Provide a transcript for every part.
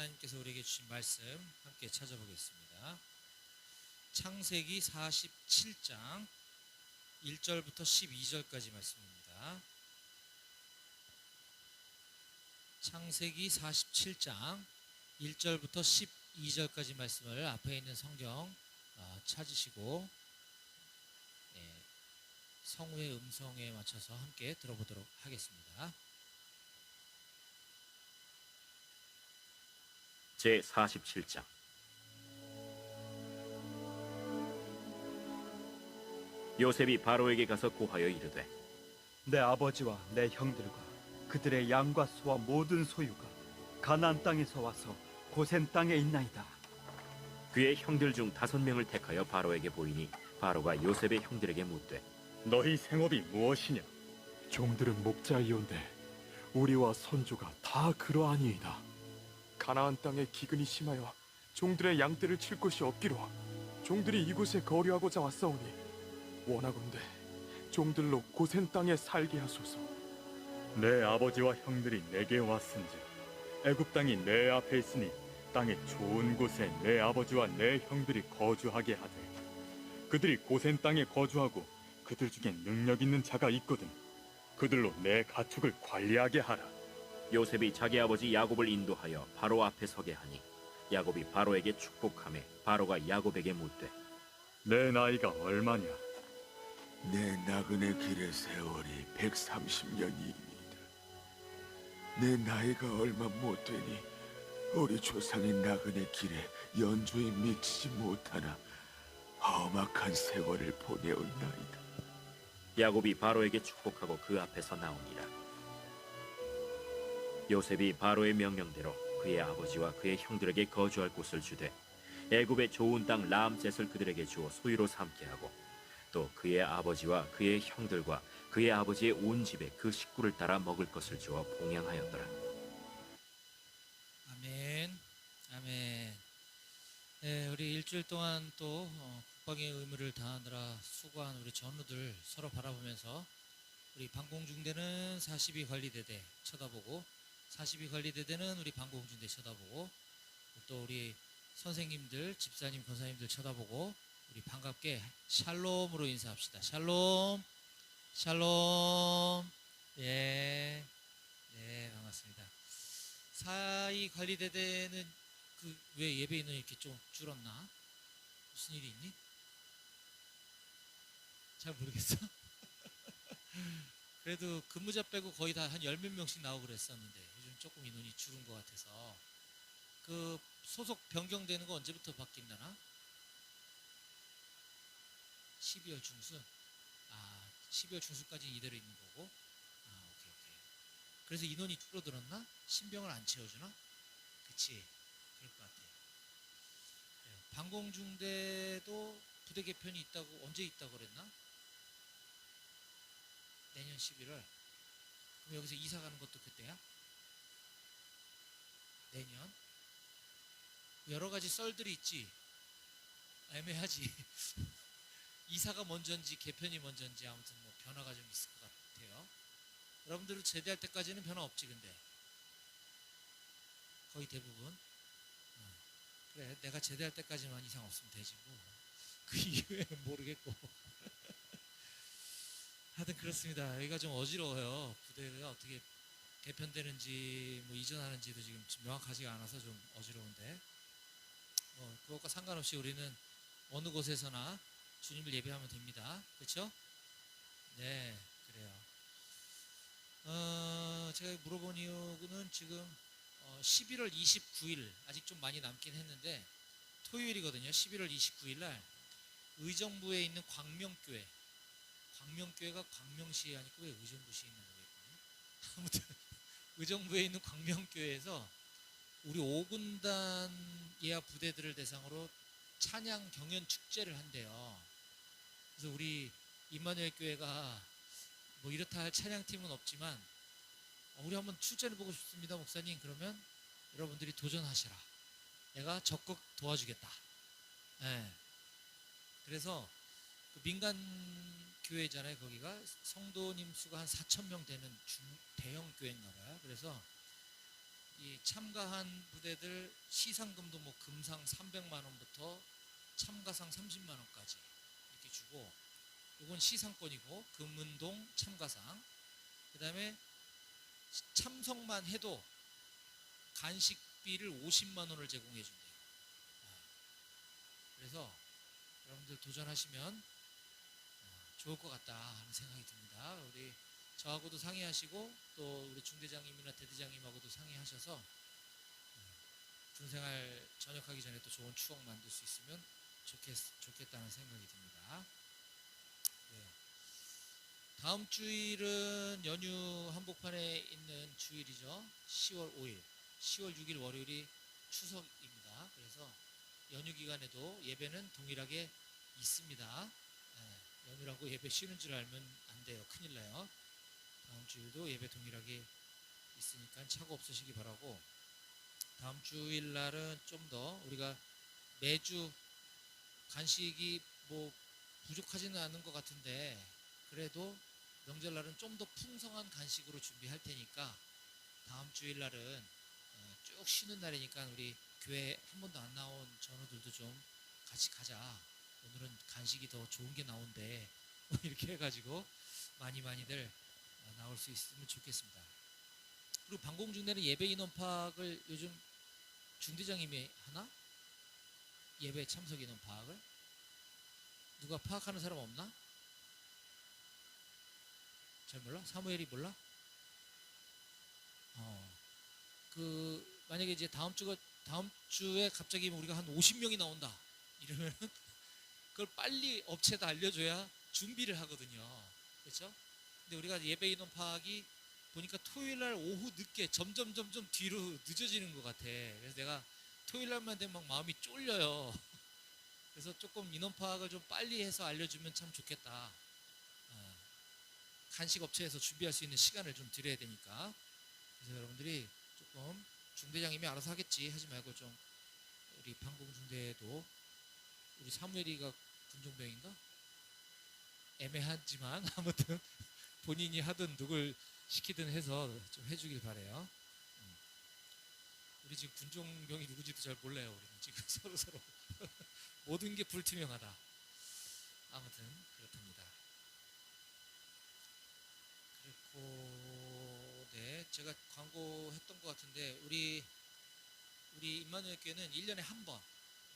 하나님께서 우리에게 주신 말씀 함께 찾아보겠습니다. 창세기 47장 1절부터 12절까지 말씀입니다. 창세기 47장 1절부터 12절까지 말씀을 앞에 있는 성경 찾으시고 성우의 음성에 맞춰서 함께 들어보도록 하겠습니다. 제47장. 요셉이 바로에게 가서 고하여 이르되, 내 아버지와 내 형들과 그들의 양과 소와 모든 소유가 가나안 땅에서 와서 고센 땅에 있나이다. 그의 형들 중 5명을 택하여 바로에게 보이니 바로가 요셉의 형들에게 묻되, 너희 생업이 무엇이냐? 종들은 목자이온데 우리와 선조가 다 그러하니이다. 가나안 땅에 기근이 심하여 종들의 양떼를 칠 곳이 없기로 종들이 이곳에 거류하고자 왔사오니 원하건대 종들로 고센 땅에 살게 하소서. 내 아버지와 형들이 내게 왔은즉 애굽 땅이 내 앞에 있으니 땅의 좋은 곳에 내 아버지와 내 형들이 거주하게 하되, 그들이 고센 땅에 거주하고 그들 중에 능력 있는 자가 있거든 그들로 내 가축을 관리하게 하라. 요셉이 자기 아버지 야곱을 인도하여 바로 앞에 서게 하니 야곱이 바로에게 축복하매 바로가 야곱에게 묻되, 내 나이가 얼마냐? 내 나그네 길의 세월이 130년이입니다. 내 나이가 얼마 못 되니 우리 조상의 나그네 길에 연조에 미치지 못하나 험악한 세월을 보내었나이다. 야곱이 바로에게 축복하고 그 앞에서 나오니라. 요셉이 바로의 명령대로 그의 아버지와 그의 형들에게 거주할 곳을 주되 애굽의 좋은 땅 라암셋을 그들에게 주어 소유로 삼게 하고, 또 그의 아버지와 그의 형들과 그의 아버지의 온 집에 그 식구를 따라 먹을 것을 주어 봉양하였더라. 아멘. 아멘. 네, 우리 일주일 동안 또 국방의 의무를 다하느라 수고한 우리 전우들 서로 바라보면서 우리 방공중대는 42 관리대대 쳐다보고, 42 관리대대는 우리 방공중대 쳐다보고, 또 우리 선생님들, 집사님, 권사님들 쳐다보고 우리 반갑게 샬롬으로 인사합시다. 샬롬, 샬롬. 예, 네, 반갑습니다. 42 관리대대는 왜 예배 인원이 이렇게 좀 줄었나? 무슨 일이 있니? 잘 모르겠어. 그래도 근무자 빼고 거의 다 한 10몇 명씩 나오고 그랬었는데 요즘 조금 인원이 줄은 것 같아서. 그 소속 변경되는 거 언제부터 바뀐다나? 12월 중순? 12월 중순까지 이대로 있는 거고. 오케이. 그래서 인원이 줄어들었나? 신병을 안 채워주나? 그치, 그럴 것 같아. 방공중대도 부대 개편이 있다고, 언제 있다고 그랬나? 내년 11월. 그럼 여기서 이사 가는 것도 그때야? 내년? 여러 가지 썰들이 있지. 애매하지. 이사가 먼저인지 개편이 먼저인지 아무튼 뭐 변화가 좀 있을 것 같아요. 여러분들은 제대할 때까지는 변화 없지. 근데 거의 대부분 그래, 내가 제대할 때까지만 이상 없으면 되지 뭐. 그 이후에는 모르겠고. 하여튼 그렇습니다. 여기가 좀 어지러워요. 부대가 어떻게 개편되는지 뭐 이전하는지도 지금 명확하지가 않아서 좀 어지러운데, 그것과 상관없이 우리는 어느 곳에서나 주님을 예배하면 됩니다. 그렇죠? 네, 그래요. 제가 물어본 이유는 지금 11월 29일, 아직 좀 많이 남긴 했는데 토요일이거든요. 11월 29일 날 의정부에 있는 광명교회가 광명시에 아니고 왜 의정부시에 있는 거겠군요. 아무튼 의정부에 있는 광명교회에서 우리 5군단 예하 부대들을 대상으로 찬양 경연 축제를 한대요. 그래서 우리 임마누엘 교회가 뭐 이렇다 할 찬양팀은 없지만 우리 한번 출전해 보고 싶습니다, 목사님. 그러면 여러분들이 도전하시라. 내가 적극 도와주겠다. 네. 그래서 그 민간 교회잖아요. 거기가 성도님 수가 한 4,000명 되는 대형 교회인가 봐요. 그래서 이 참가한 부대들 시상금도 뭐 금상 300만 원부터 참가상 30만 원까지 이렇게 주고, 이건 시상권이고 금은동 참가상. 그다음에 참석만 해도 간식비를 50만 원을 제공해 준대요. 그래서 여러분들 도전하시면 좋을 것 같다 하는 생각이 듭니다. 우리 저하고도 상의하시고 또 우리 중대장님이나 대대장님하고도 상의하셔서 군생활 전역하기 전에 또 좋은 추억 만들 수 있으면 좋겠다는 생각이 듭니다. 네. 다음 주일은 연휴 한복판에 있는 주일이죠. 10월 5일, 10월 6일 월요일이 추석입니다. 그래서 연휴 기간에도 예배는 동일하게 있습니다. 네, 연휴라고 예배 쉬는 줄 알면 안 돼요. 큰일 나요. 다음 주일도 예배 동일하게 있으니까 착오 없으시기 바라고, 다음 주일 날은 좀 더 우리가 매주 간식이 뭐 부족하지는 않은 것 같은데 그래도 명절날은 좀 더 풍성한 간식으로 준비할 테니까 다음 주일 날은 쭉 쉬는 날이니까 우리 교회 한 번도 안 나온 전우들도 좀 같이 가자. 오늘은 간식이 더 좋은 게 나온대. 이렇게 해가지고 많이들 나올 수 있으면 좋겠습니다. 그리고 방공중대는 예배 인원 파악을 요즘 중대장님이 하나? 예배 참석 인원 파악을? 누가 파악하는 사람 없나? 잘 몰라? 사무엘이 몰라? 만약에 이제 다음 주에 갑자기 우리가 한 50명이 나온다 이러면 그걸 빨리 업체에다 알려줘야 준비를 하거든요. 그렇죠? 근데 우리가 예배 인원 파악이 보니까 토요일 날 오후 늦게 점점 뒤로 늦어지는 것 같아. 그래서 내가 토요일 날만 되면 막 마음이 쫄려요. 그래서 조금 인원 파악을 좀 빨리 해서 알려주면 참 좋겠다. 간식 업체에서 준비할 수 있는 시간을 좀 드려야 되니까. 그래서 여러분들이 조금 중대장님이 알아서 하겠지 하지 말고 좀 우리 방공중대에도 우리 사무엘이가 군종병인가? 애매하지만 아무튼 본인이 하든 누굴 시키든 해서 좀 해주길 바래요. 우리 지금 군종병이 누구지도 잘 몰라요. 우리는 지금 서로 모든 게 불투명하다. 아무튼 그렇답니다. 그리고 네, 제가 광고했던 것 같은데 우리 임마누엘 교회는 1년에 한 번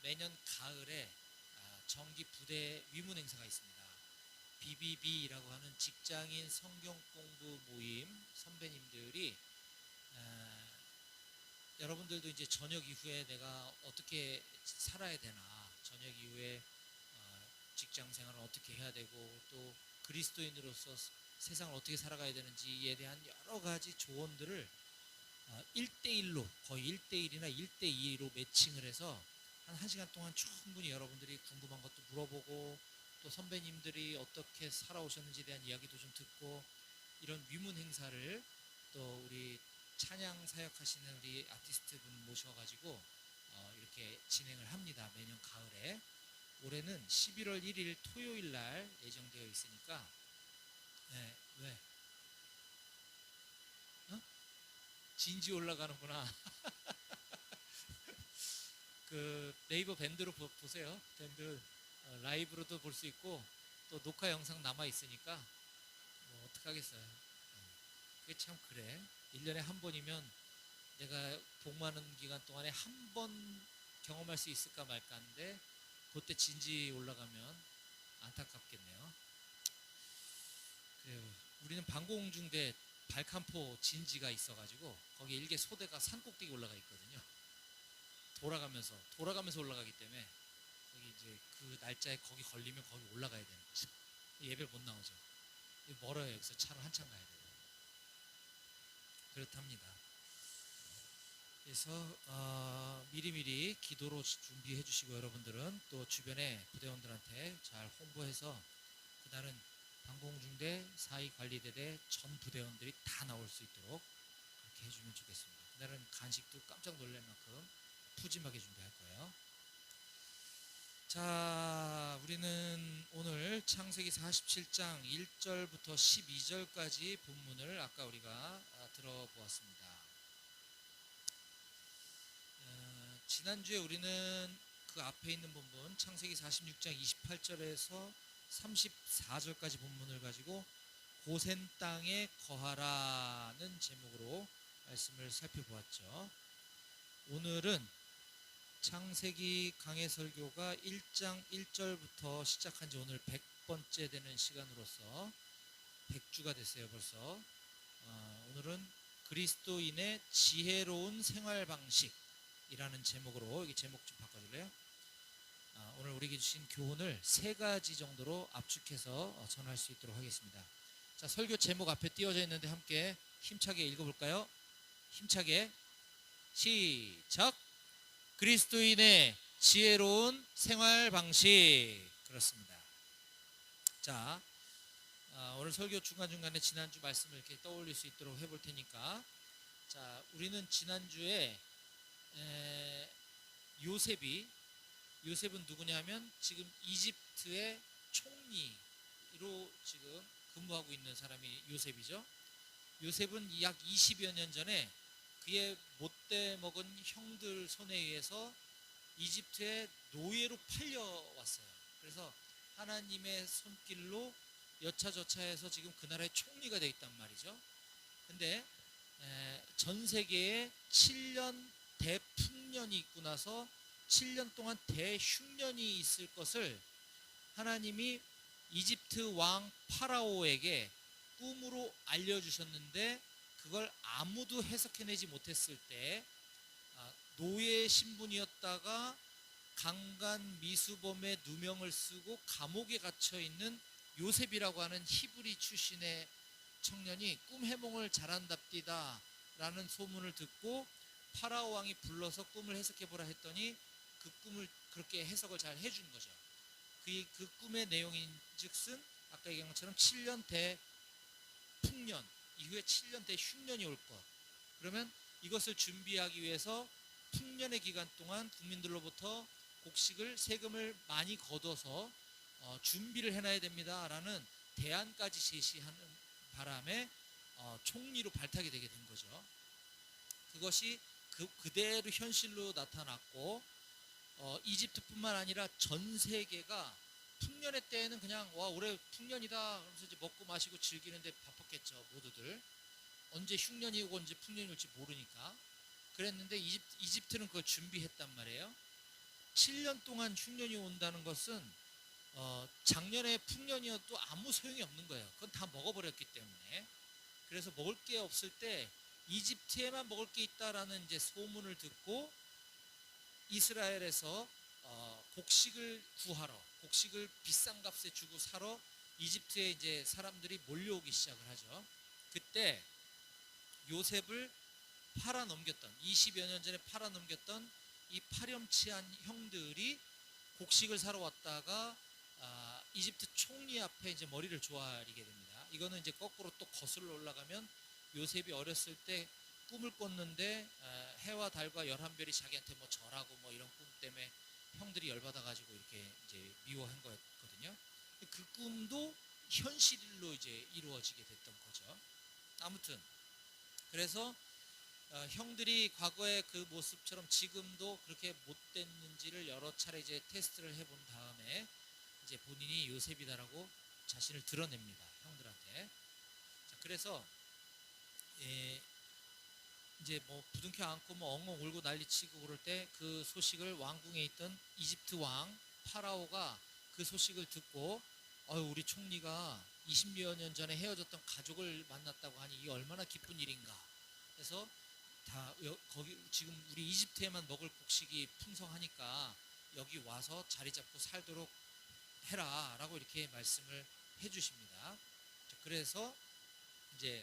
매년 가을에 정기 부대 위문 행사가 있습니다. BBB라고 하는 직장인 성경 공부 모임 선배님들이 여러분들도 이제 저녁 이후에 내가 어떻게 살아야 되나, 저녁 이후에 직장 생활을 어떻게 해야 되고 또 그리스도인으로서 세상을 어떻게 살아가야 되는지에 대한 여러 가지 조언들을 1대1로 거의 1대1이나 1대2로 매칭을 해서 한 1시간 동안 충분히 여러분들이 궁금한 것도 물어보고 또 선배님들이 어떻게 살아오셨는지에 대한 이야기도 좀 듣고, 이런 위문 행사를 또 우리 찬양 사역하시는 우리 아티스트 분 모셔가지고 이렇게 진행을 합니다. 매년 가을에. 올해는 11월 1일 토요일 날 예정되어 있으니까. 네, 왜? 진지 올라가는구나. 그 네이버 밴드로 보세요. 밴드 라이브로도 볼 수 있고 또 녹화 영상 남아 있으니까 뭐 어떡하겠어요. 그게 참 그래. 1년에 한 번이면 내가 복무하는 기간 동안에 한 번 경험할 수 있을까 말까 하는데 그때 진지 올라가면 안타깝겠네요. 그래요. 우리는 방공중대 발칸포 진지가 있어가지고 거기 일개 소대가 산꼭대기 올라가 있거든요. 돌아가면서 올라가기 때문에 거기 이제 그 날짜에 거기 걸리면 거기 올라가야 되는 거죠. 예배를 못 나오죠. 멀어요. 여기서 차로 한참 가야 되고. 그렇답니다. 그래서 미리미리 기도로 준비해 주시고, 여러분들은 또 주변에 부대원들한테 잘 홍보해서 그날은 방공중대 사이관리대대 전 부대원들이 다 나올 수 있도록 그렇게 해주면 좋겠습니다. 그날은 간식도 깜짝 놀랄 만큼 푸짐하게 준비할 거예요. 자, 우리는 오늘 창세기 47장 1절부터 12절까지 본문을 아까 우리가 들어보았습니다. 지난주에 우리는 그 앞에 있는 본문 창세기 46장 28절에서 34절까지 본문을 가지고 고센 땅에 거하라는 제목으로 말씀을 살펴보았죠. 오늘은 창세기 강해 설교가 1장 1절부터 시작한 지 오늘 100번째 되는 시간으로서 100주가 됐어요 벌써. 오늘은 그리스도인의 지혜로운 생활 방식이라는 제목으로, 이게 제목 좀 바꿔줄래요? 오늘 우리에게 주신 교훈을 3가지 정도로 압축해서 전할 수 있도록 하겠습니다. 자, 설교 제목 앞에 띄워져 있는데 함께 힘차게 읽어볼까요? 힘차게 시작! 그리스도인의 지혜로운 생활 방식. 그렇습니다. 자, 오늘 설교 중간중간에 지난주 말씀을 이렇게 떠올릴 수 있도록 해볼 테니까, 자, 우리는 지난주에 요셉은 누구냐면 지금 이집트의 총리로 지금 근무하고 있는 사람이 요셉이죠. 요셉은 약 20여 년 전에 그의 못돼 먹은 형들 손에 의해서 이집트의 노예로 팔려왔어요. 그래서 하나님의 손길로 여차저차해서 지금 그 나라의 총리가 되어 있단 말이죠. 근데 전 세계에 7년 대풍년이 있고 나서 7년 동안 대흉년이 있을 것을 하나님이 이집트 왕 파라오에게 꿈으로 알려주셨는데, 그걸 아무도 해석해내지 못했을 때 노예 신분이었다가 강간 미수범의 누명을 쓰고 감옥에 갇혀있는 요셉이라고 하는 히브리 출신의 청년이 꿈 해몽을 잘한답디다 라는 소문을 듣고 파라오 왕이 불러서 꿈을 해석해보라 했더니 그 꿈을 그렇게 해석을 잘 해준 거죠. 그 꿈의 내용인즉슨 아까 얘기한 것처럼 7년 대풍년 이후에 7년 대흉년이 올 것. 그러면 이것을 준비하기 위해서 풍년의 기간 동안 국민들로부터 곡식을 세금을 많이 걷어서 준비를 해놔야 됩니다라는 대안까지 제시하는 바람에 총리로 발탁이 되게 된 거죠. 그것이 그대로 현실로 나타났고, 이집트뿐만 아니라 전 세계가 풍년의 때에는 그냥 와 올해 풍년이다 그러면서 이제 먹고 마시고 즐기는데 바빴겠죠. 모두들 언제 흉년이 오고 언제 풍년이 올지 모르니까. 그랬는데 이집트는 그걸 준비했단 말이에요. 7년 동안 흉년이 온다는 것은 작년에 풍년이어도 아무 소용이 없는 거예요. 그건 다 먹어버렸기 때문에. 그래서 먹을 게 없을 때 이집트에만 먹을 게 있다라는 이제 소문을 듣고 이스라엘에서 곡식을 구하러, 곡식을 비싼 값에 주고 사러 이집트에 이제 사람들이 몰려오기 시작을 하죠. 그때 요셉을 팔아넘겼던, 20여 년 전에 팔아넘겼던 이 파렴치한 형들이 곡식을 사러 왔다가 이집트 총리 앞에 이제 머리를 조아리게 됩니다. 이거는 이제 거꾸로 또 거슬러 올라가면 요셉이 어렸을 때 꿈을 꿨는데 해와 달과 11별이 자기한테 뭐 절하고 뭐 이런 꿈 때문에 형들이 열받아가지고 이렇게 이제 미워한 거였거든요. 그 꿈도 현실로 이제 이루어지게 됐던 거죠. 아무튼 그래서 형들이 과거의 그 모습처럼 지금도 그렇게 못됐는지를 여러 차례 이제 테스트를 해본 다음에 이제 본인이 요셉이다라고 자신을 드러냅니다. 형들한테. 자, 그래서 이제 뭐 부둥켜 안고 뭐 엉엉 울고 난리치고 그럴 때 그 소식을 왕궁에 있던 이집트 왕 파라오가 그 소식을 듣고 우리 총리가 20여 년 전에 헤어졌던 가족을 만났다고 하니 이게 얼마나 기쁜 일인가. 그래서 다 거기 지금 우리 이집트에만 먹을 곡식이 풍성하니까 여기 와서 자리 잡고 살도록 해라 라고 이렇게 말씀을 해주십니다. 그래서 이제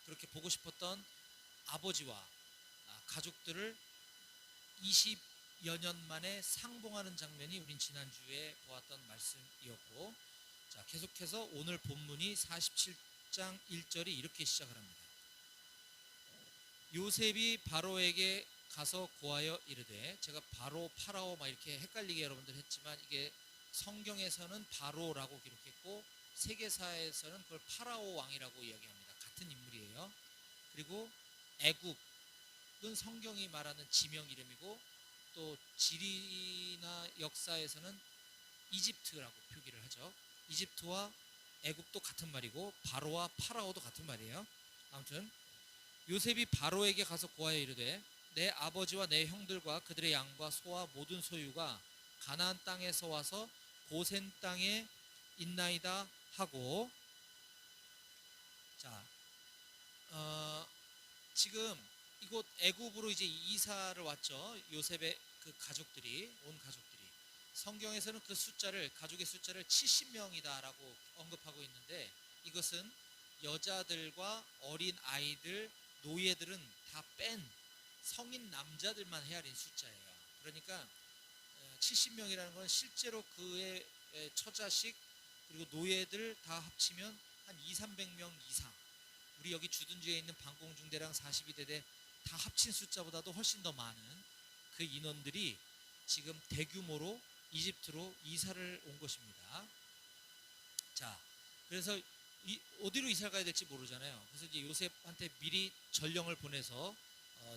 그렇게 보고 싶었던 아버지와 가족들을 20여 년 만에 상봉하는 장면이 우린 지난주에 보았던 말씀이었고, 자, 계속해서 오늘 본문이 47장 1절이 이렇게 시작을 합니다. 요셉이 바로에게 가서 고하여 이르되, 제가 바로 파라오 막 이렇게 헷갈리게 여러분들 했지만 이게 성경에서는 바로라고 기록했고 세계사에서는 그걸 파라오 왕이라고 이야기합니다. 같은 인물이에요. 그리고 애굽은 성경이 말하는 지명 이름이고 또 지리나 역사에서는 이집트라고 표기를 하죠. 이집트와 애굽도 같은 말이고 바로와 파라오도 같은 말이에요. 아무튼 요셉이 바로에게 가서 고하여 이르되 내 아버지와 내 형들과 그들의 양과 소와 모든 소유가 가나안 땅에서 와서 고센 땅에 있나이다 하고. 자, 지금 이곳 애굽으로 이제 이사를 왔죠. 요셉의 그 가족들이, 온 가족들이. 성경에서는 그 숫자를, 가족의 숫자를 70명이다라고 언급하고 있는데, 이것은 여자들과 어린 아이들, 노예들은 다 뺀 성인 남자들만 헤아린 숫자예요. 그러니까 70명이라는 건 실제로 그의 처자식 그리고 노예들 다 합치면 한 200~300명 이상, 우리 여기 주둔지에 있는 방공중대랑 42대대 다 합친 숫자보다도 훨씬 더 많은 그 인원들이 지금 대규모로 이집트로 이사를 온 것입니다. 자, 그래서 어디로 이사를 가야 될지 모르잖아요. 그래서 이제 요셉한테 미리 전령을 보내서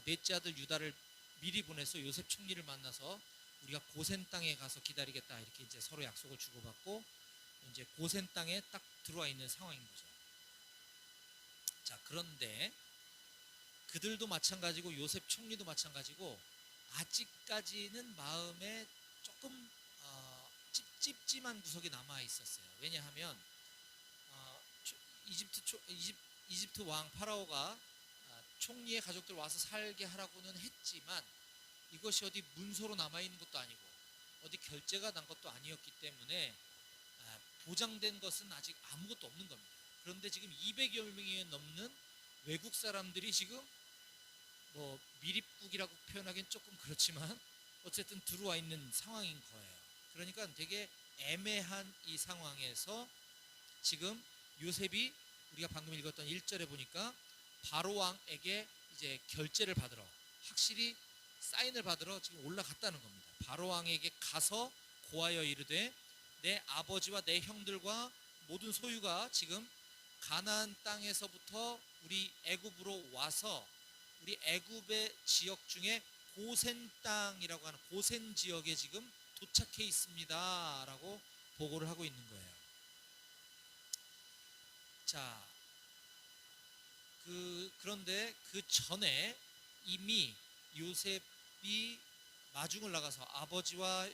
넷째 아들 유다를 미리 보내서 요셉 총리를 만나서 우리가 고센 땅에 가서 기다리겠다, 이렇게 이제 서로 약속을 주고받고 이제 고센 땅에 딱 들어와 있는 상황인 거죠. 자, 그런데 그들도 마찬가지고 요셉 총리도 마찬가지고 아직까지는 마음에 조금 찝찝한 구석이 남아 있었어요. 왜냐하면 이집트 왕 파라오가 총리의 가족들 와서 살게 하라고는 했지만 이것이 어디 문서로 남아 있는 것도 아니고 어디 결제가 난 것도 아니었기 때문에 보장된 것은 아직 아무것도 없는 겁니다. 그런데 지금 200여 명이 넘는 외국 사람들이 지금 뭐 미립국이라고 표현하기는 조금 그렇지만 어쨌든 들어와 있는 상황인 거예요. 그러니까 되게 애매한 이 상황에서 지금 요셉이 우리가 방금 읽었던 1절에 보니까 바로 왕에게 이제 결제를 받으러, 확실히 사인을 받으러 지금 올라갔다는 겁니다. 바로 왕에게 가서 고하여 이르되 내 아버지와 내 형들과 모든 소유가 지금 가나안 땅에서부터 우리 애굽으로 와서 우리 애굽의 지역 중에 고센 땅이라고 하는 고센 지역에 지금 도착해 있습니다 라고 보고를 하고 있는 거예요. 자, 그런데 그 전에 이미 요셉이 마중을 나가서 아버지와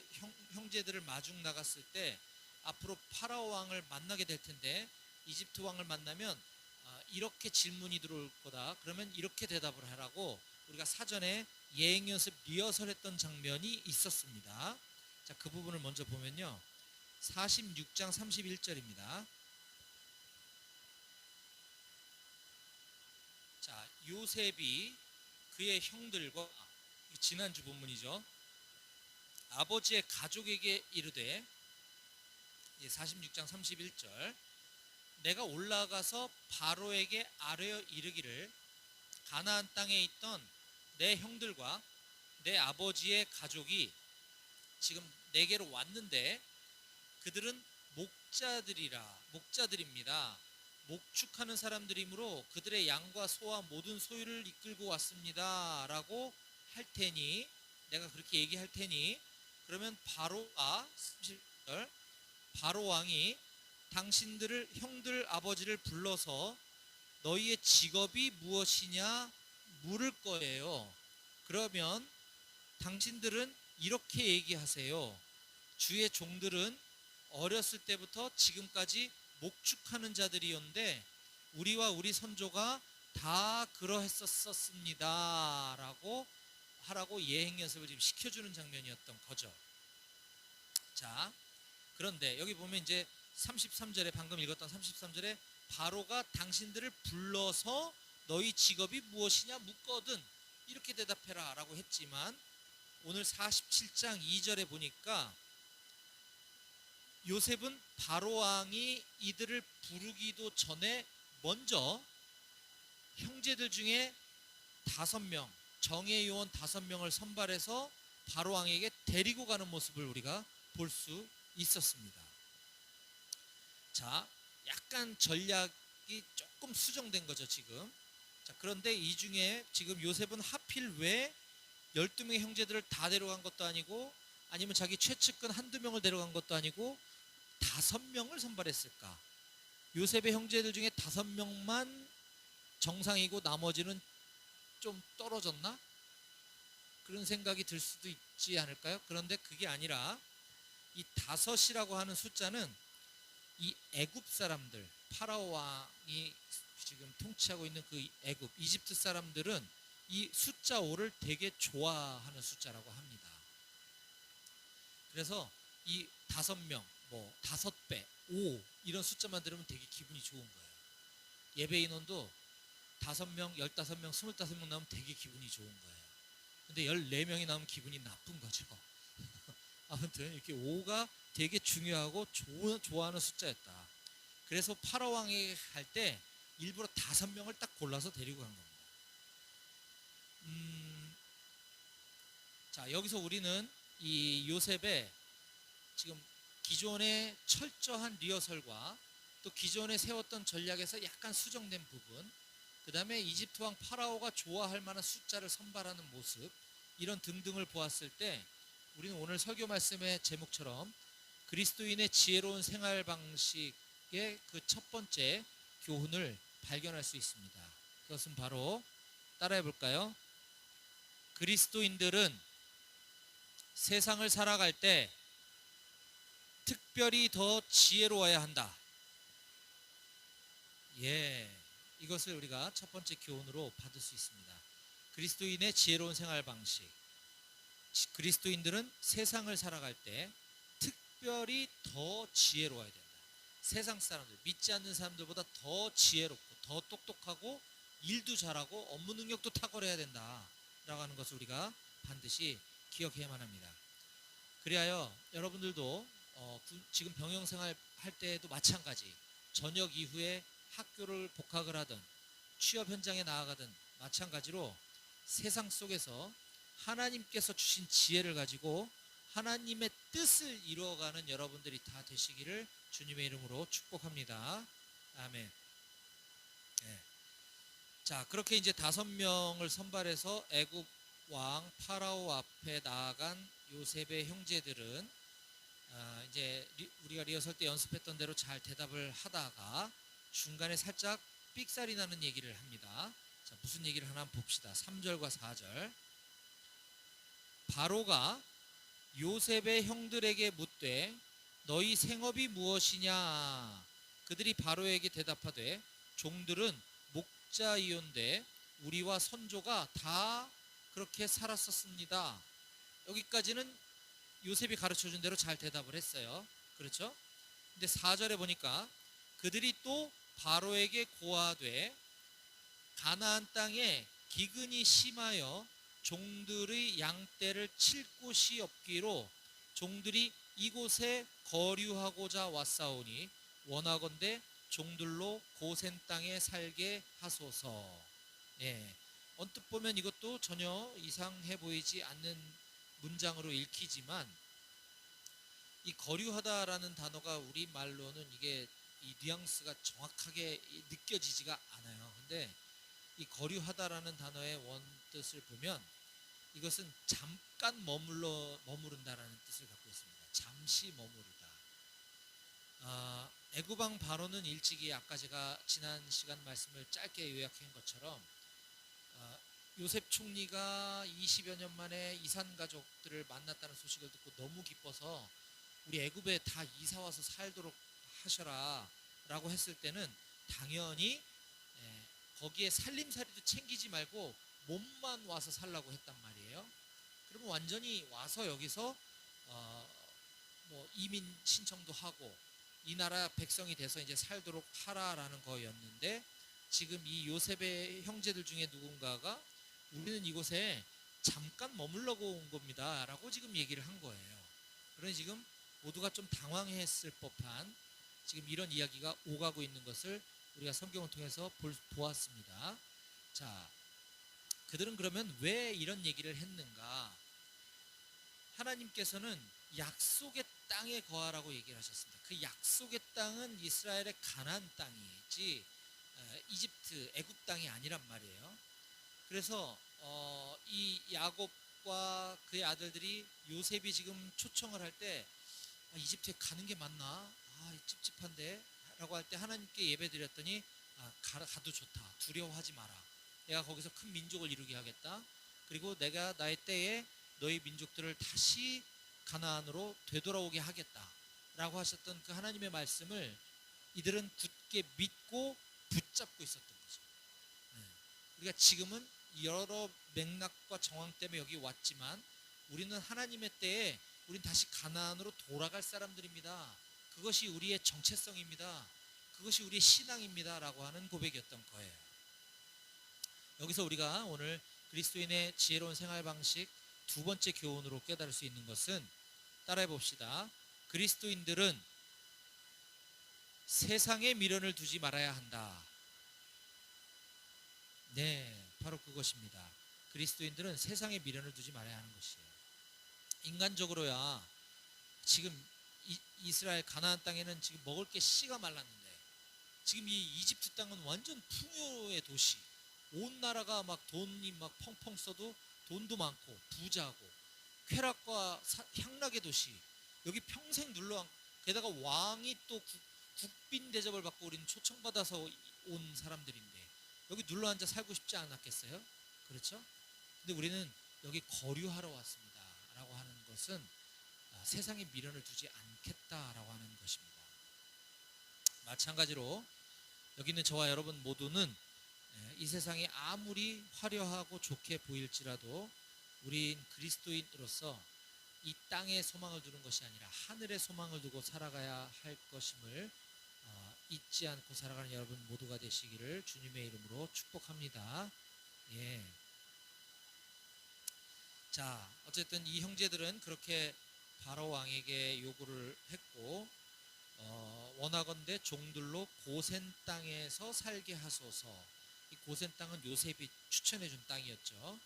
형제들을 마중 나갔을 때 앞으로 파라오 왕을 만나게 될 텐데, 이집트 왕을 만나면 이렇게 질문이 들어올 거다, 그러면 이렇게 대답을 하라고 우리가 사전에 예행 연습 리허설 했던 장면이 있었습니다. 자, 그 부분을 먼저 보면요, 46장 31절입니다. 자, 요셉이 그의 형들과, 지난주 본문이죠, 아버지의 가족에게 이르되, 46장 31절, 내가 올라가서 바로에게 아뢰어 이르기를 가나안 땅에 있던 내 형들과 내 아버지의 가족이 지금 내게로 왔는데 그들은 목자들입니다. 목축하는 사람들이므로 그들의 양과 소와 모든 소유를 이끌고 왔습니다 라고 할 테니, 내가 그렇게 얘기할 테니, 그러면 바로 왕이 당신들을, 형들 아버지를 불러서 너희의 직업이 무엇이냐 물을 거예요. 그러면 당신들은 이렇게 얘기하세요. 주의 종들은 어렸을 때부터 지금까지 목축하는 자들이었는데 우리와 우리 선조가 다 그러했었습니다 라고 하라고 예행 연습을 지금 시켜주는 장면이었던 거죠. 자, 그런데 여기 보면 이제 33절에, 방금 읽었던 33절에 바로가 당신들을 불러서 너희 직업이 무엇이냐 묻거든 이렇게 대답해라 라고 했지만, 오늘 47장 2절에 보니까 요셉은 바로왕이 이들을 부르기도 전에 먼저 형제들 중에 5명, 정예 요원 5명을 선발해서 바로왕에게 데리고 가는 모습을 우리가 볼 수 있었습니다. 자, 약간 전략이 조금 수정된 거죠 지금. 자, 그런데 이 중에 지금 요셉은 하필 왜 12명의 형제들을 다 데려간 것도 아니고 아니면 자기 최측근 한두 명을 데려간 것도 아니고 5명을 선발했을까? 요셉의 형제들 중에 5명만 정상이고 나머지는 좀 떨어졌나? 그런 생각이 들 수도 있지 않을까요? 그런데 그게 아니라 이 5이라고 하는 숫자는 이 애굽 사람들, 파라오 왕이 지금 통치하고 있는 그 애굽, 이집트 사람들은 이 숫자 5를 되게 좋아하는 숫자라고 합니다. 그래서 이 5명, 뭐 5배, 5 이런 숫자만 들으면 되게 기분이 좋은 거예요. 예배 인원도 5명, 15명, 25명 나오면 되게 기분이 좋은 거예요. 근데 14명이 나오면 기분이 나쁜 거죠. 아무튼 이렇게 5가 되게 중요하고 좋아하는 숫자였다. 그래서 파라오 왕이 할 때 일부러 5명을 딱 골라서 데리고 간 겁니다. 자, 여기서 우리는 이 요셉의 지금 기존의 철저한 리허설과 또 기존에 세웠던 전략에서 약간 수정된 부분, 그 다음에 이집트 왕 파라오가 좋아할 만한 숫자를 선발하는 모습, 이런 등등을 보았을 때 우리는 오늘 설교 말씀의 제목처럼 그리스도인의 지혜로운 생활 방식의 그 첫 번째 교훈을 발견할 수 있습니다. 그것은 바로 따라해 볼까요? 그리스도인들은 세상을 살아갈 때 특별히 더 지혜로워야 한다. 예, 이것을 우리가 첫 번째 교훈으로 받을 수 있습니다. 그리스도인의 지혜로운 생활 방식. 그리스도인들은 세상을 살아갈 때 특별히 더 지혜로워야 된다. 세상 사람들, 믿지 않는 사람들보다 더 지혜롭고 더 똑똑하고 일도 잘하고 업무 능력도 탁월해야 된다라고 하는 것을 우리가 반드시 기억해야만 합니다. 그리하여 여러분들도 지금 병영생활 할 때도 마찬가지, 저녁 이후에 학교를 복학을 하든 취업 현장에 나아가든 마찬가지로 세상 속에서 하나님께서 주신 지혜를 가지고 하나님의 뜻을 이루어가는 여러분들이 다 되시기를 주님의 이름으로 축복합니다. 아멘. 네. 자, 그렇게 이제 5명을 선발해서 애굽 왕 파라오 앞에 나아간 요셉의 형제들은 이제 우리가 리허설 때 연습했던 대로 잘 대답을 하다가 중간에 살짝 삑살이 나는 얘기를 합니다. 자, 무슨 얘기를 하나 봅시다. 3절과 4절. 바로가 요셉의 형들에게 묻되 너희 생업이 무엇이냐? 그들이 바로에게 대답하되 종들은 목자이온데 우리와 선조가 다 그렇게 살았었습니다. 여기까지는 요셉이 가르쳐준 대로 잘 대답을 했어요. 그렇죠? 근데 4절에 보니까 그들이 또 바로에게 고하되 가나안 땅에 기근이 심하여 종들의 양떼를 칠 곳이 없기로 종들이 이곳에 거류하고자 왔사오니 원하건대 종들로 고센 땅에 살게 하소서. 예, 언뜻 보면 이것도 전혀 이상해 보이지 않는 문장으로 읽히지만 이 거류하다라는 단어가 우리 말로는 이게 이 뉘앙스가 정확하게 느껴지지가 않아요. 근데 이 거류하다라는 단어의 원뜻을 보면 이것은 잠깐 머무른다라는 뜻을 갖고 있습니다. 잠시 머무르다. 애굽 왕 바로는 일찍이 아까 제가 지난 시간 말씀을 짧게 요약한 것처럼 요셉 총리가 20여 년 만에 이산 가족들을 만났다는 소식을 듣고 너무 기뻐서 우리 애굽에 다 이사 와서 살도록 하셔라 라고 했을 때는 당연히 거기에 살림살이도 챙기지 말고 몸만 와서 살라고 했단 말이에요. 그러면 완전히 와서 여기서 뭐 이민 신청도 하고 이 나라 백성이 돼서 이제 살도록 하라라는 거였는데 지금 이 요셉의 형제들 중에 누군가가 우리는 이곳에 잠깐 머물러고 온 겁니다 라고 지금 얘기를 한 거예요. 그러니 지금 모두가 좀 당황했을 법한 지금 이런 이야기가 오가고 있는 것을 우리가 성경을 통해서 보았습니다. 자, 그들은 그러면 왜 이런 얘기를 했는가? 하나님께서는 약속의 땅에 거하라고 얘기를 하셨습니다. 그 약속의 땅은 이스라엘의 가나안 땅이지 이집트 애굽 땅이 아니란 말이에요. 그래서 이 야곱 야곱과 그의 아들들이 요셉이 지금 초청을 할 때 이집트에 가는 게 맞나? 찝찝한데? 라고 할 때 하나님께 예배드렸더니 가도 좋다. 두려워하지 마라. 내가 거기서 큰 민족을 이루게 하겠다. 그리고 내가 나의 때에 너희 민족들을 다시 가나안으로 되돌아오게 하겠다. 라고 하셨던 그 하나님의 말씀을 이들은 굳게 믿고 붙잡고 있었던 거죠. 우리가 지금은 여러 맥락과 정황 때문에 여기 왔지만 우리는 하나님의 때에 우린 다시 가나안으로 돌아갈 사람들입니다. 그것이 우리의 정체성입니다. 그것이 우리의 신앙입니다. 라고 하는 고백이었던 거예요. 여기서 우리가 오늘 그리스도인의 지혜로운 생활 방식 두 번째 교훈으로 깨달을 수 있는 것은, 따라해 봅시다. 그리스도인들은 세상에 미련을 두지 말아야 한다. 네, 바로 그것입니다. 그리스도인들은 세상에 미련을 두지 말아야 하는 것이에요. 인간적으로야 지금 이스라엘 가나안 땅에는 지금 먹을 게 씨가 말랐는데, 지금 이 이집트 땅은 완전 풍요의 도시, 온 나라가 막 돈이 막 펑펑 써도 돈도 많고 부자고 쾌락과 향락의 도시, 여기 평생 눌러앉고, 게다가 왕이 또 국빈 대접을 받고 우리는 초청받아서 온 사람들인데 여기 눌러앉아 살고 싶지 않았겠어요? 그렇죠? 근데 우리는 여기 거류하러 왔습니다 라고 하는 것은 세상에 미련을 두지 않겠다라고 하는 것입니다. 마찬가지로 여기 있는 저와 여러분 모두는 이 세상이 아무리 화려하고 좋게 보일지라도 우린 그리스도인으로서 이 땅에 소망을 두는 것이 아니라 하늘에 소망을 두고 살아가야 할 것임을 잊지 않고 살아가는 여러분 모두가 되시기를 주님의 이름으로 축복합니다. 예. 자, 어쨌든 이 형제들은 그렇게 바로 왕에게 요구를 했고, 원하건대 종들로 고센 땅에서 살게 하소서. 이 고센 땅은 요셉이 추천해 준 땅이었죠.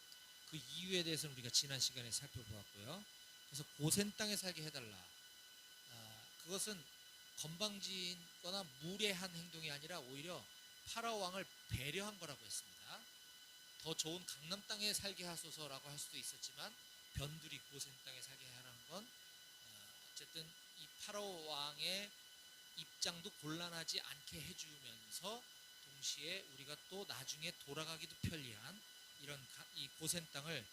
그 이유에 대해서는 우리가 지난 시간에 살펴보았고요. 그래서 고센 땅에 살게 해달라. 그것은 건방지거나 무례한 행동이 아니라 오히려 파라오 왕을 배려한 거라고 했습니다. 더 좋은 강남 땅에 살게 하소서라고 할 수도 있었지만 변두리 고센 땅에 살게 하라는 건 어쨌든 이 파라오 왕의 입장도 곤란하지 않게 해주면서 동시에 우리가 또 나중에 돌아가기도 편리한 이런 이 고센 땅을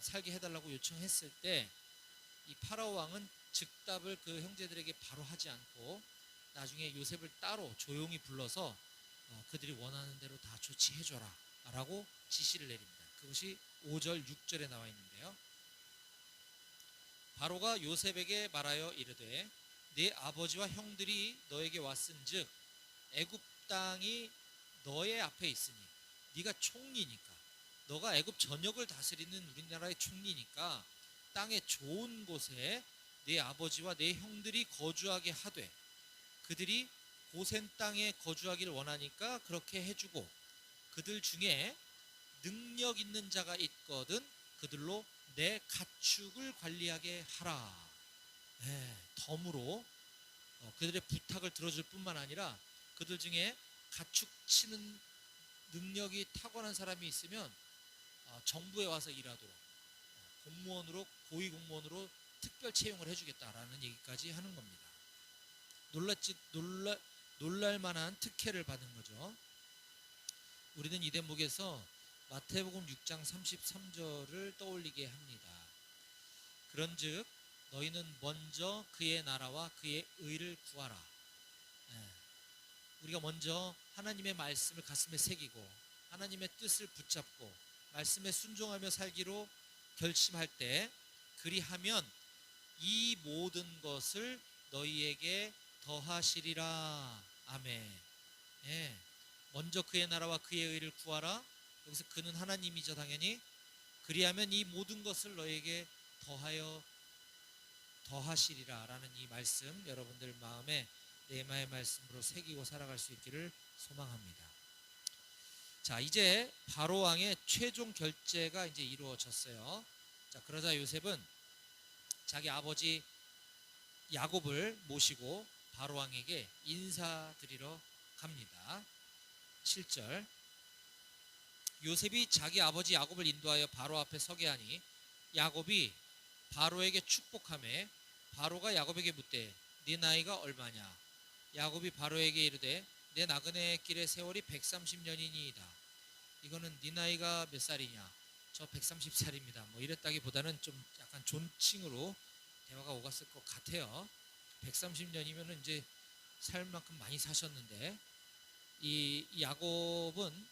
살게 해달라고 요청했을 때 이 파라오 왕은 즉답을 그 형제들에게 바로 하지 않고 나중에 요셉을 따로 조용히 불러서 그들이 원하는 대로 다 조치해줘라 라고 지시를 내립니다. 그것이 5절 6절에 나와 있는데요. 바로가 요셉에게 말하여 이르되 네 아버지와 형들이 너에게 왔은즉 애굽 땅이 너의 앞에 있으니 네가 총리니까, 너가 애굽 전역을 다스리는 우리나라의 총리니까 땅의 좋은 곳에 네 아버지와 네 형들이 거주하게 하되, 그들이 고센 땅에 거주하기를 원하니까 그렇게 해주고, 그들 중에 능력 있는 자가 있거든 그들로 내 가축을 관리하게 하라. 덤으로 그들의 부탁을 들어줄 뿐만 아니라 그들 중에 가축 치는 능력이 타고난 사람이 있으면 정부에 와서 일하도록 공무원으로, 고위공무원으로 특별 채용을 해주겠다라는 얘기까지 하는 겁니다. 놀랄만한 특혜를 받은 거죠. 우리는 이 대목에서 마태복음 6장 33절을 떠올리게 합니다. 그런즉 너희는 먼저 그의 나라와 그의 의를 구하라. 우리가 먼저 하나님의 말씀을 가슴에 새기고 하나님의 뜻을 붙잡고 말씀에 순종하며 살기로 결심할 때, 그리하면 이 모든 것을 너희에게 더하시리라. 아멘. 먼저 그의 나라와 그의 의를 구하라. 여기서 그는 하나님이죠, 당연히. 그리하면 이 모든 것을 너희에게 더하시리라 라는 이 말씀, 여러분들 마음에 뇌마의 말씀으로 새기고 살아갈 수 있기를 소망합니다. 자, 이제 바로 왕의 최종 결제가 이제 이루어졌어요. 자, 그러자 요셉은 자기 아버지 야곱을 모시고 바로 왕에게 인사드리러 갑니다. 7절. 요셉이 자기 아버지 야곱을 인도하여 바로 앞에 서게 하니 야곱이 바로에게 축복하매 바로가 야곱에게 묻되 네 나이가 얼마냐? 야곱이 바로에게 이르되 내 나그네 길의 세월이 130년이니이다. 이거는 네 나이가 몇 살이냐? 저 130살입니다. 뭐 이랬다기보다는 좀 약간 존칭으로 대화가 오갔을 것 같아요. 130년이면은 이제 살 만큼 많이 사셨는데 이 야곱은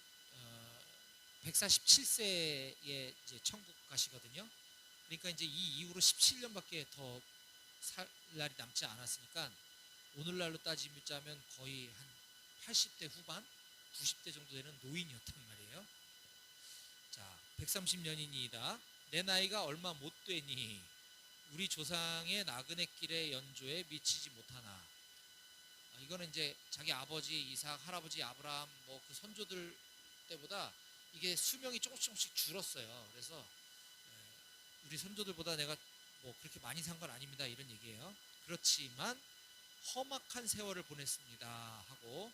147세에 이제 천국 가시거든요. 그러니까 이제 이 이후로 17년밖에 더 살 날이 남지 않았으니까 오늘날로 따지자면 거의 한 80대 후반, 90대 정도 되는 노인이었단 말이에요. 자, 130년이니이다. 내 나이가 얼마 못 되니 우리 조상의 나그네 길의 연조에 미치지 못하나. 이거는 이제 자기 아버지 이삭, 할아버지 아브라함 뭐 그 선조들 때보다 이게 수명이 조금씩 줄었어요. 그래서 우리 선조들보다 내가 뭐 그렇게 많이 산 건 아닙니다. 이런 얘기예요. 그렇지만 험악한 세월을 보냈습니다 하고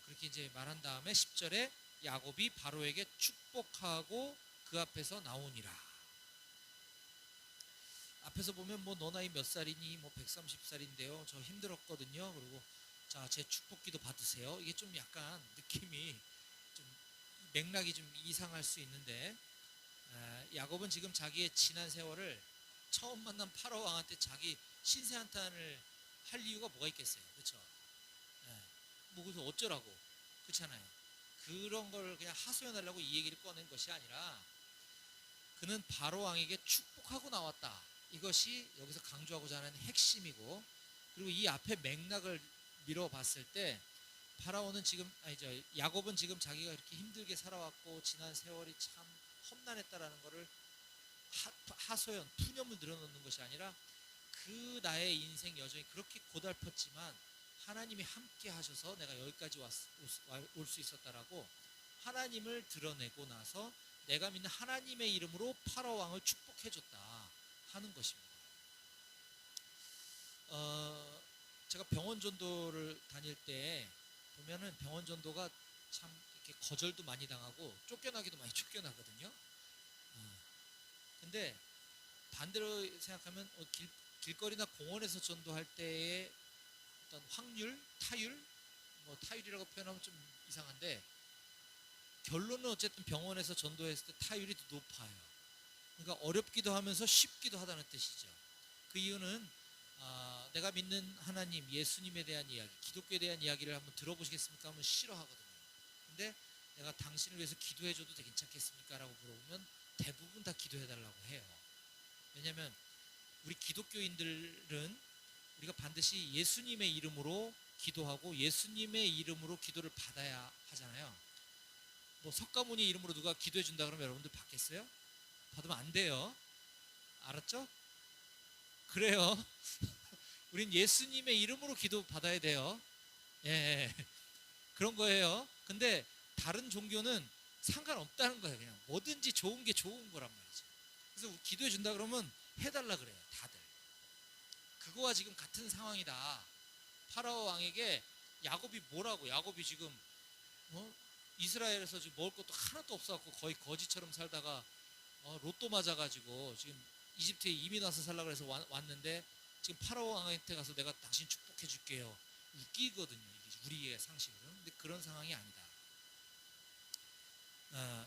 그렇게 이제 말한 다음에 10절에 야곱이 바로에게 축복하고 그 앞에서 나오니라. 앞에서 보면 뭐 너 나이 몇 살이니? 뭐 130살인데요. 저 힘들었거든요. 그리고 자, 제 축복기도 받으세요. 이게 좀 약간 느낌이 좀 맥락이 좀 이상할 수 있는데 야곱은 지금 자기의 지난 세월을 처음 만난 파라 왕한테 자기 신세 한탄을 할 이유가 뭐가 있겠어요. 그렇죠? 뭐 그래서 어쩌라고 그렇잖아요. 그런 걸 그냥 하소연하려고 이 얘기를 꺼낸 것이 아니라 그는 바로 왕에게 축복하고 나왔다. 이것이 여기서 강조하고자 하는 핵심이고 그리고 이 앞에 맥락을 밀어봤을 때 파라오는 지금 야곱은 지금 자기가 이렇게 힘들게 살아왔고 지난 세월이 참 험난했다라는 것을 하소연, 푸념을 늘어놓는 것이 아니라 그 나의 인생 여정이 그렇게 고달팠지만 하나님이 함께 하셔서 내가 여기까지 올 수 있었다라고 하나님을 드러내고 나서 내가 믿는 하나님의 이름으로 파라오 왕을 축복해줬다 하는 것입니다. 제가 병원 전도를 다닐 때 보면은 병원 전도가 참 이렇게 거절도 많이 당하고 쫓겨나기도 많이 쫓겨나거든요. 근데 반대로 생각하면 길거리나 공원에서 전도할 때의 어떤 확률, 타율, 뭐 타율이라고 표현하면 좀 이상한데 결론은 어쨌든 병원에서 전도했을 때 타율이 더 높아요. 그러니까 어렵기도 하면서 쉽기도 하다는 뜻이죠. 그 이유는 내가 믿는 하나님, 예수님에 대한 이야기, 기독교에 대한 이야기를 한번 들어보시겠습니까? 하면 싫어하거든요. 근데 내가 당신을 위해서 기도해줘도 괜찮겠습니까? 라고 물어보면 대부분 다 기도해달라고 해요. 왜냐하면 우리 기독교인들은 우리가 반드시 예수님의 이름으로 기도하고 예수님의 이름으로 기도를 받아야 하잖아요. 뭐 석가모니 이름으로 누가 기도해 준다 그러면 여러분들 받겠어요? 받으면 안 돼요. 알았죠? 그래요. 우린 예수님의 이름으로 기도 받아야 돼요. 예, 그런 거예요. 근데 다른 종교는 상관없다는 거예요. 그냥 뭐든지 좋은 게 좋은 거란 말이죠. 그래서 기도해 준다 그러면 해달라 그래요. 다들. 그거와 지금 같은 상황이다. 파라오 왕에게 야곱이 뭐라고? 야곱이 지금 이스라엘에서 지금 먹을 것도 하나도 없어갖고 거의 거지처럼 살다가 로또 맞아가지고 지금 이집트에 이민 와서 살라고 해서 왔는데 지금 파라오 왕한테 가서 내가 당신 축복해 줄게요. 웃기거든요. 이게 우리의 상식으로는. 근데 그런 상황이 아니다.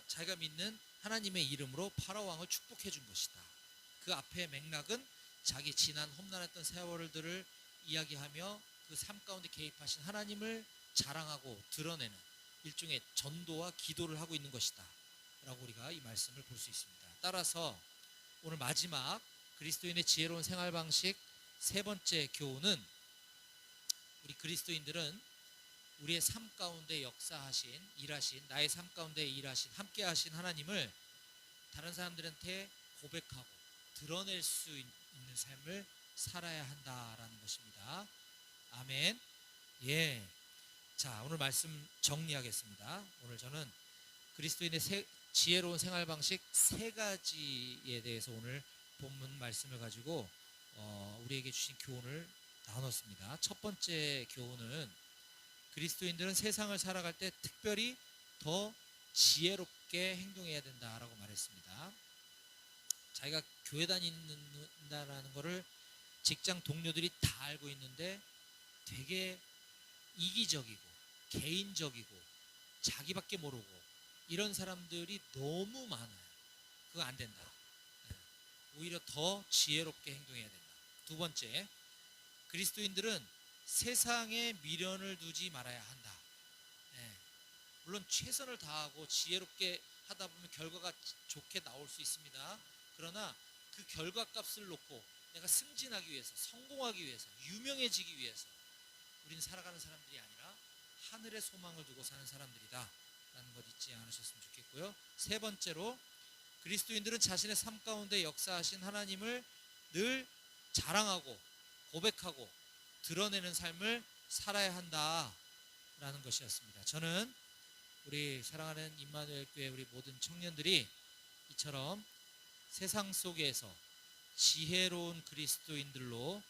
자기가 믿는 하나님의 이름으로 파라오 왕을 축복해 준 것이다. 그 앞에 맥락은 자기 지난 험난했던 세월들을 이야기하며 그 삶 가운데 개입하신 하나님을 자랑하고 드러내는 일종의 전도와 기도를 하고 있는 것이다 라고 우리가 이 말씀을 볼 수 있습니다. 따라서 오늘 마지막 그리스도인의 지혜로운 생활 방식 세 번째 교훈은 우리 그리스도인들은 우리의 삶 가운데 역사하신, 일하신, 나의 삶 가운데 일하신, 함께 하신 하나님을 다른 사람들한테 고백하고 드러낼 수 있는 삶을 살아야 한다라는 것입니다. 아멘. 예. 자, 오늘 말씀 정리하겠습니다. 오늘 저는 그리스도인의 지혜로운 생활 방식 세 가지에 대해서 오늘 본문 말씀을 가지고 우리에게 주신 교훈을 나눴습니다. 첫 번째 교훈은 그리스도인들은 세상을 살아갈 때 특별히 더 지혜롭게 행동해야 된다라고 말했습니다. 자기가 교회 다닌다라는 거를 직장 동료들이 다 알고 있는데 되게 이기적이고 개인적이고 자기밖에 모르고 이런 사람들이 너무 많아요. 그거 안 된다. 오히려 더 지혜롭게 행동해야 된다. 두 번째, 그리스도인들은 세상에 미련을 두지 말아야 한다. 물론 최선을 다하고 지혜롭게 하다 보면 결과가 좋게 나올 수 있습니다. 그러나 그 결과값을 놓고 내가 승진하기 위해서, 성공하기 위해서, 유명해지기 위해서 우린 살아가는 사람들이 아니라 하늘의 소망을 두고 사는 사람들이다 라는 것 잊지 않으셨으면 좋겠고요. 세 번째로, 그리스도인들은 자신의 삶 가운데 역사하신 하나님을 늘 자랑하고 고백하고 드러내는 삶을 살아야 한다라는 것이었습니다. 저는 우리 사랑하는 임마누엘 교회 우리 모든 청년들이 이처럼 세상 속에서 지혜로운 그리스도인들로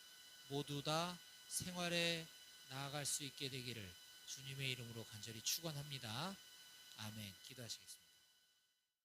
모두 다 생활에 나아갈 수 있게 되기를 주님의 이름으로 간절히 축원합니다. 아멘. 기도하시겠습니다.